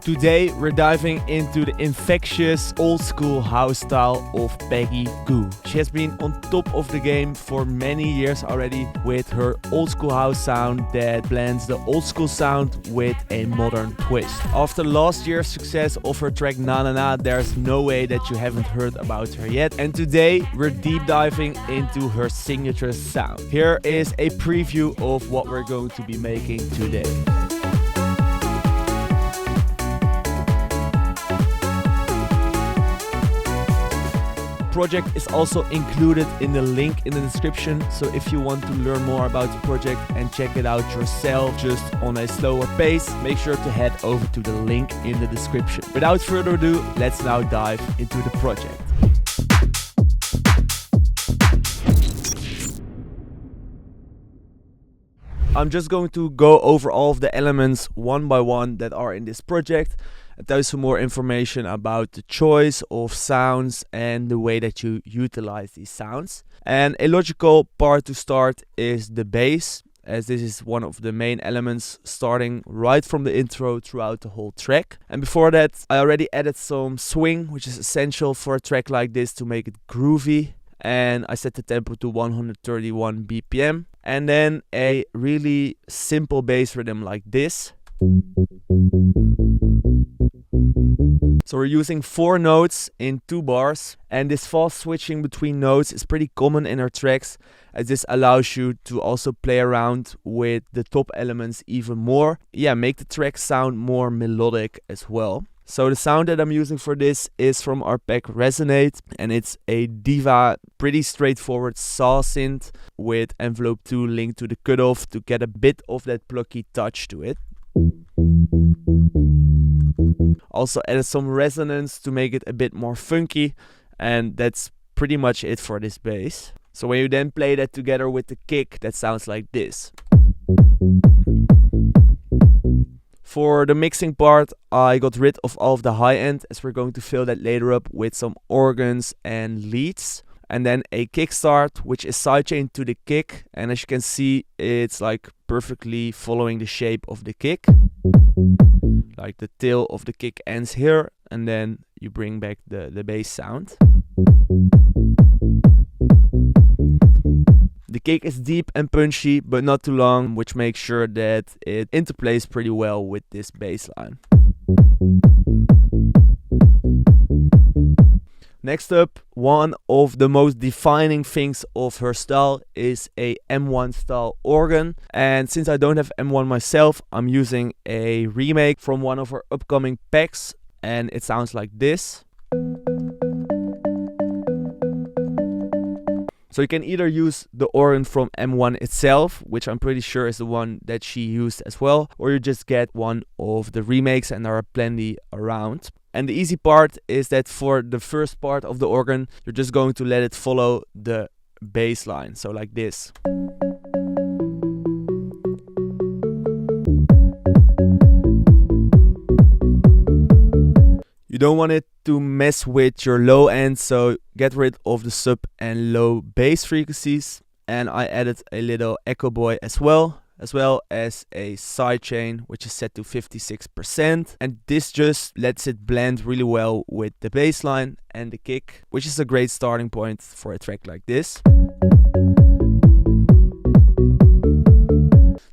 Today we're diving into the infectious old school house style of Peggy Gou. She has been on top of the game for many years already with her old school house sound that blends the old school sound with a modern twist. After last year's success of her track Na Na Na, there's no way that you haven't heard about her yet. And today we're deep diving into her signature sound. Here is a preview of what we're going to be making today. Project is also included in the link in the description, so if you want to learn more about the project and check it out yourself just on a slower pace, make sure to head over to the link in the description. Without further ado, let's now dive into the project. I'm just going to go over all of the elements one by one that are in this project. And tell you some more information about the choice of sounds and the way that you utilize these sounds. And a logical part to start is the bass, as this is one of the main elements starting right from the intro throughout the whole track. And before that, I already added some swing, which is essential for a track like this to make it groovy. And I set the tempo to 131 BPM. And then a really simple bass rhythm like this. So we're using 4 notes in 2 bars, and this fast switching between notes is pretty common in our tracks, as this allows you to also play around with the top elements even more. Yeah, make the track sound more melodic as well. So the sound that I'm using for this is from our pack Resonate, and it's a Diva, pretty straightforward saw synth with envelope 2 linked to the cutoff to get a bit of that plucky touch to it. Also added some resonance to make it a bit more funky, and that's pretty much it for this bass. So when you then play that together with the kick, that sounds like this. For the mixing part, I got rid of all of the high end, as we're going to fill that later up with some organs and leads. And then a kickstart, which is sidechained to the kick, and as you can see, it's like perfectly following the shape of the kick. Like the tail of the kick ends here, and then you bring back the bass sound. The kick is deep and punchy, but not too long, which makes sure that it interplays pretty well with this bass line. Next up, one of the most defining things of her style is a M1 style organ. And since I don't have M1 myself, I'm using a remake from one of her upcoming packs, and it sounds like this. So you can either use the organ from M1 itself, which I'm pretty sure is the one that she used as well, or you just get one of the remakes, and there are plenty around. And the easy part is that for the first part of the organ, you're just going to let it follow the bass line, so like this. You don't want it to mess with your low end, so get rid of the sub and low bass frequencies. And I added a little echo boy as well as a sidechain, which is set to 56%. And this just lets it blend really well with the bass line and the kick, which is a great starting point for a track like this.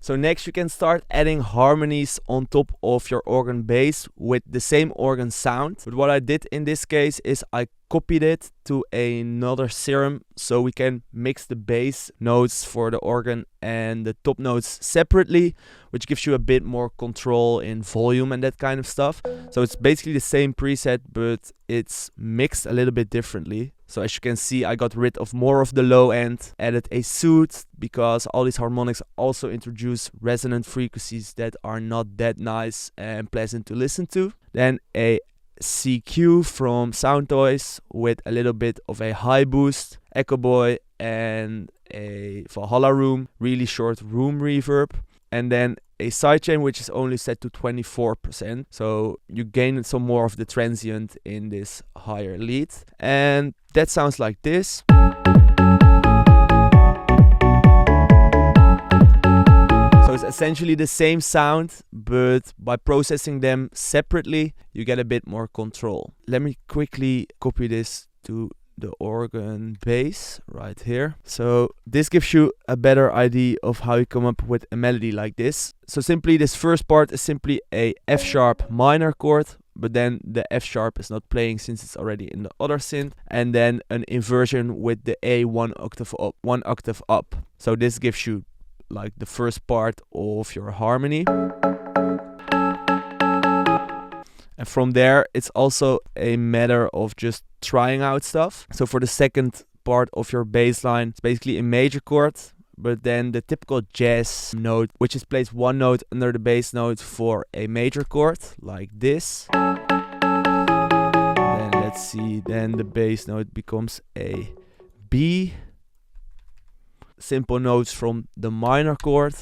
So next you can start adding harmonies on top of your organ bass with the same organ sound. But what I did in this case is I copied it to another serum, so we can mix the bass notes for the organ and the top notes separately, which gives you a bit more control in volume and that kind of stuff. So it's basically the same preset, but it's mixed a little bit differently. So as you can see, I got rid of more of the low end, added a soothe, because all these harmonics also introduce resonant frequencies that are not that nice and pleasant to listen to. Then a CQ from Sound Toys with a little bit of a high boost, Echo Boy, and a Valhalla Room, really short room reverb. And then a sidechain which is only set to 24%, so you gain some more of the transient in this higher lead. And that sounds like this. So it's essentially the same sound, but by processing them separately, you get a bit more control. Let me quickly copy this to the organ bass right here. So this gives you a better idea of how you come up with a melody like this. So simply this first part is simply a F sharp minor chord, but then the F sharp is not playing since it's already in the other synth, and then an inversion with the A one octave up. So this gives you like the first part of your harmony. And from there, it's also a matter of just trying out stuff. So for the second part of your bass line, it's basically a major chord, but then the typical jazz note, which is placed one note under the bass note for a major chord, like this. Then let's see, then the bass note becomes a B. Simple notes from the minor chord.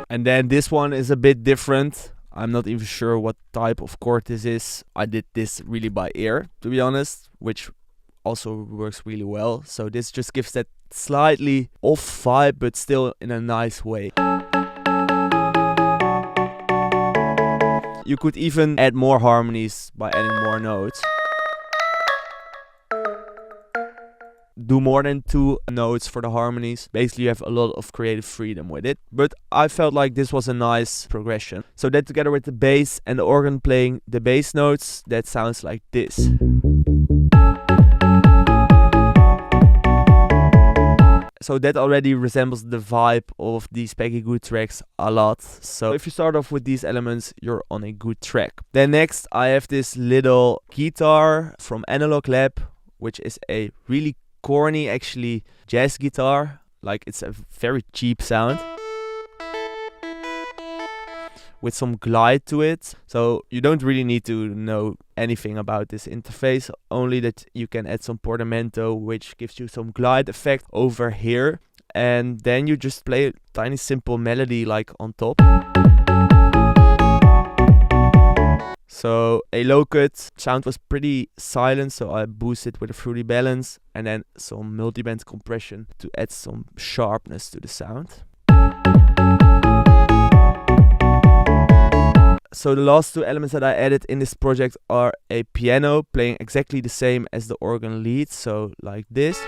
And then this one is a bit different. I'm not even sure what type of chord this is. I did this really by ear, to be honest, which also works really well. So this just gives that slightly off vibe, but still in a nice way. You could even add more harmonies by adding more notes. Do more than 2 notes for the harmonies. Basically, you have a lot of creative freedom with it. But I felt like this was a nice progression. So that together with the bass and the organ playing the bass notes, that sounds like this. So that already resembles the vibe of these Peggy Gou tracks a lot. So if you start off with these elements, you're on a good track. Then next, I have this little guitar from Analog Lab, which is a really corny, actually, jazz guitar. Like, it's a very cheap sound with some glide to it. So you don't really need to know anything about this interface, only that you can add some portamento, which gives you some glide effect over here, and then you just play a tiny simple melody like on top. So a low cut sound was pretty silent, so I boosted with a fruity balance and then some multiband compression to add some sharpness to the sound. So the last 2 elements that I added in this project are a piano playing exactly the same as the organ lead, so like this.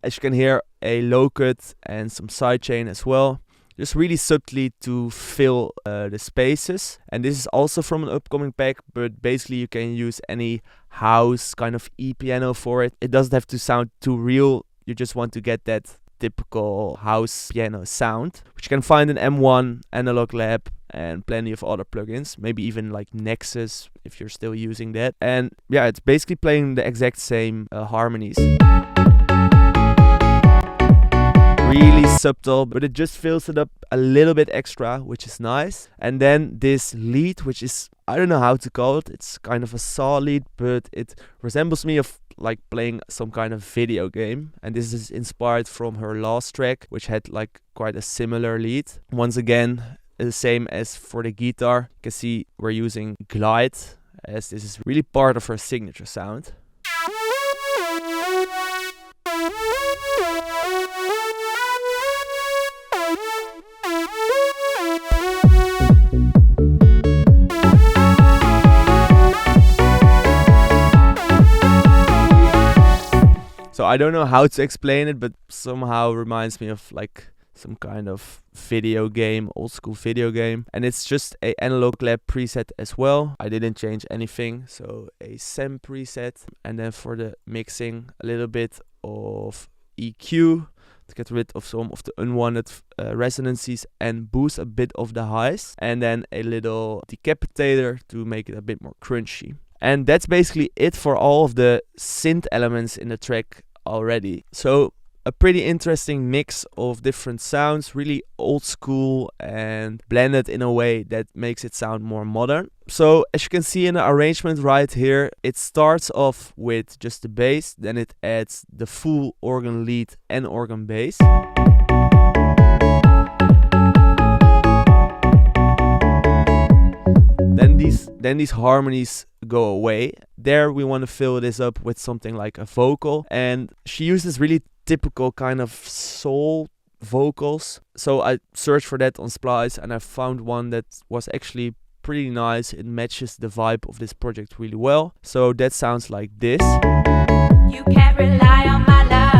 As you can hear, a low cut and some sidechain as well, just really subtly to fill the spaces. And this is also from an upcoming pack, but basically you can use any house kind of E-piano for it. It doesn't have to sound too real, you just want to get that typical house piano sound, which you can find in M1, Analog Lab, and plenty of other plugins, maybe even like Nexus if you're still using that. And yeah, it's basically playing the exact same harmonies. Really subtle, but it just fills it up a little bit extra, which is nice. And then this lead, which is, I don't know how to call it, it's kind of a saw lead, but it resembles me of like playing some kind of video game. And this is inspired from her last track, which had like quite a similar lead. Once again, the same as for the guitar, you can see we're using glide, as this is really part of her signature sound. So I don't know how to explain it, but somehow reminds me of like some kind of video game, old school video game. And it's just a Analog Lab preset as well. I didn't change anything, so a SEM preset. And then for the mixing, a little bit of EQ to get rid of some of the unwanted resonances and boost a bit of the highs. And then a little decapitator to make it a bit more crunchy. And that's basically it for all of the synth elements in the track already. So a pretty interesting mix of different sounds, really old school and blended in a way that makes it sound more modern. So as you can see in the arrangement right here, it starts off with just the bass, then it adds the full organ lead and organ bass. Then these harmonies go away. there we want to fill this up with something like a vocal. And she uses really typical kind of soul vocals. So I searched for that on Splice and I found one that was actually pretty nice. It matches the vibe of this project really well. So that sounds like this. You can't rely on my love.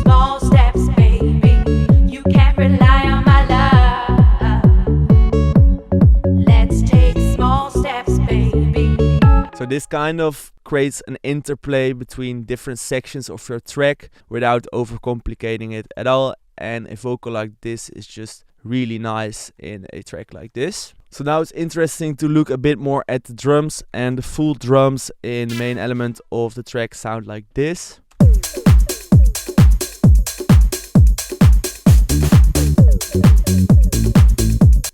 Small steps, baby. You can't rely on my love. Let's take small steps, baby. So this kind of creates an interplay between different sections of your track without overcomplicating it at all. And a vocal like this is just really nice in a track like this. So now it's interesting to look a bit more at the drums, and the full drums in the main element of the track sound like this.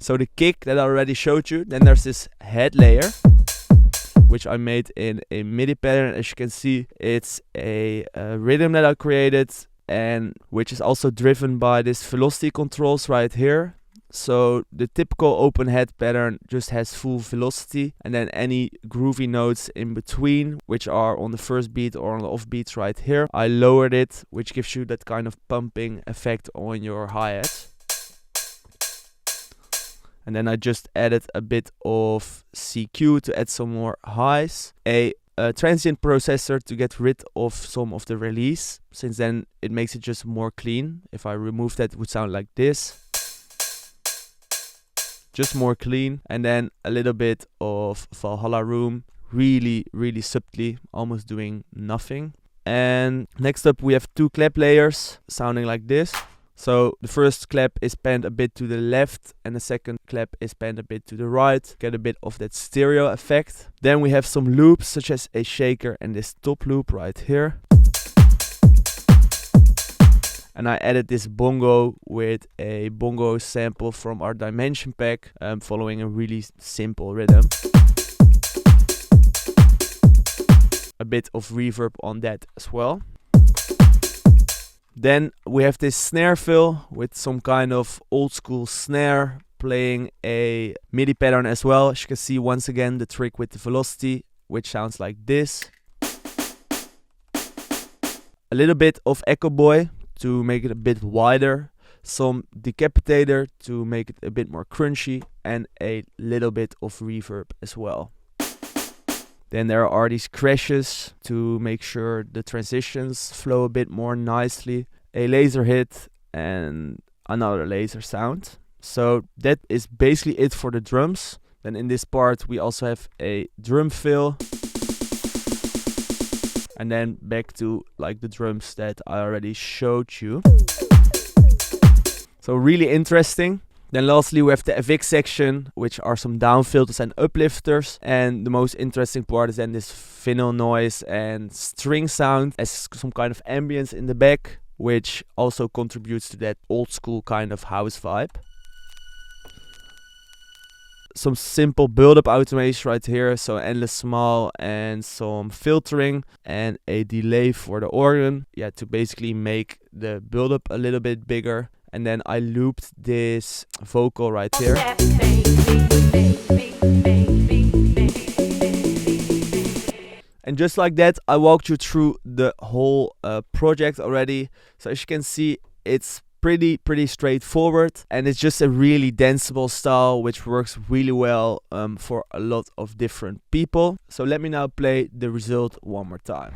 So the kick that I already showed you, then there's this head layer which I made in a MIDI pattern. As you can see, it's a rhythm that I created, and which is also driven by this velocity controls right here. So the typical open head pattern just has full velocity, and then any groovy notes in between, which are on the first beat or on the off beats right here, I lowered it, which gives you that kind of pumping effect on your hi-hat. And then I just added a bit of CQ to add some more highs, a transient processor to get rid of some of the release, since then it makes it just more clean. If I remove that, it would sound like this. Just more clean. And then a little bit of Valhalla room, really subtly, almost doing nothing. And next up we have two clap layers sounding like this. So the first clap is panned a bit to the left and the second clap is panned a bit to the right. Get a bit of that stereo effect. Then we have some loops such as a shaker and this top loop right here. And I added this bongo with a bongo sample from our Dimension pack, following a really simple rhythm. A bit of reverb on that as well. Then we have this snare fill with some kind of old school snare playing a MIDI pattern as well. As you can see, once again, the trick with the velocity, which sounds like this. A little bit of Echo Boy to make it a bit wider. Some decapitator to make it a bit more crunchy, and a little bit of reverb as well. Then there are these crashes to make sure the transitions flow a bit more nicely. A laser hit and another laser sound. So that is basically it for the drums. Then in this part we also have a drum fill. And then back to like the drums that I already showed you. So really interesting. Then lastly we have the FX section, which are some down filters and uplifters. And the most interesting part is then this vinyl noise and string sound as some kind of ambience in the back, which also contributes to that old school kind of house vibe. Some simple build-up automation right here, so endless small and some filtering and a delay for the organ, yeah, to basically make the build-up a little bit bigger. And then I looped this vocal right here. And just like that, I walked you through the whole project already. So as you can see, it's pretty straightforward, and it's just a really danceable style which works really well for a lot of different people. So let me now play the result one more time.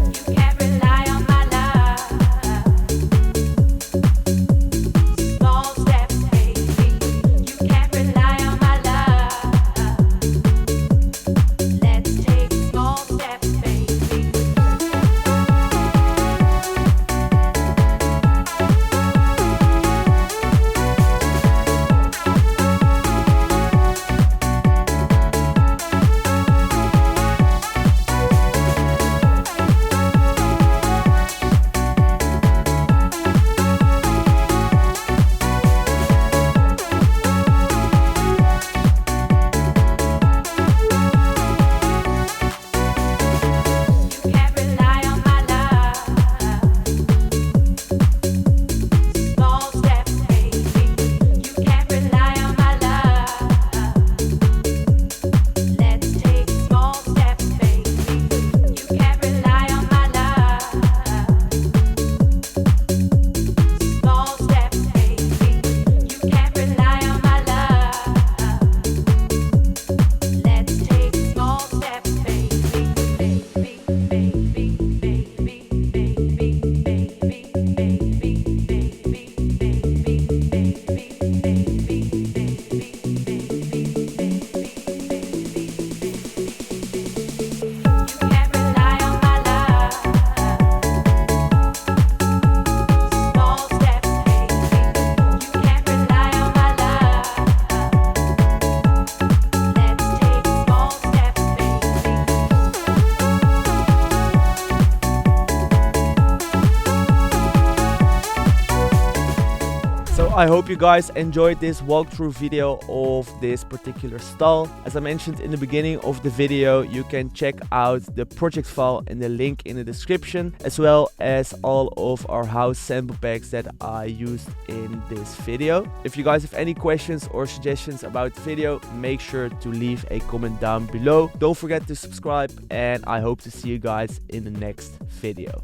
You can't rely on my I hope you guys enjoyed this walkthrough video of this particular style. As I mentioned in the beginning of the video, you can check out the project file in the link in the description, as well as all of our house sample packs that I used in this video. If you guys have any questions or suggestions about the video, make sure to leave a comment down below. Don't forget to subscribe, and I hope to see you guys in the next video.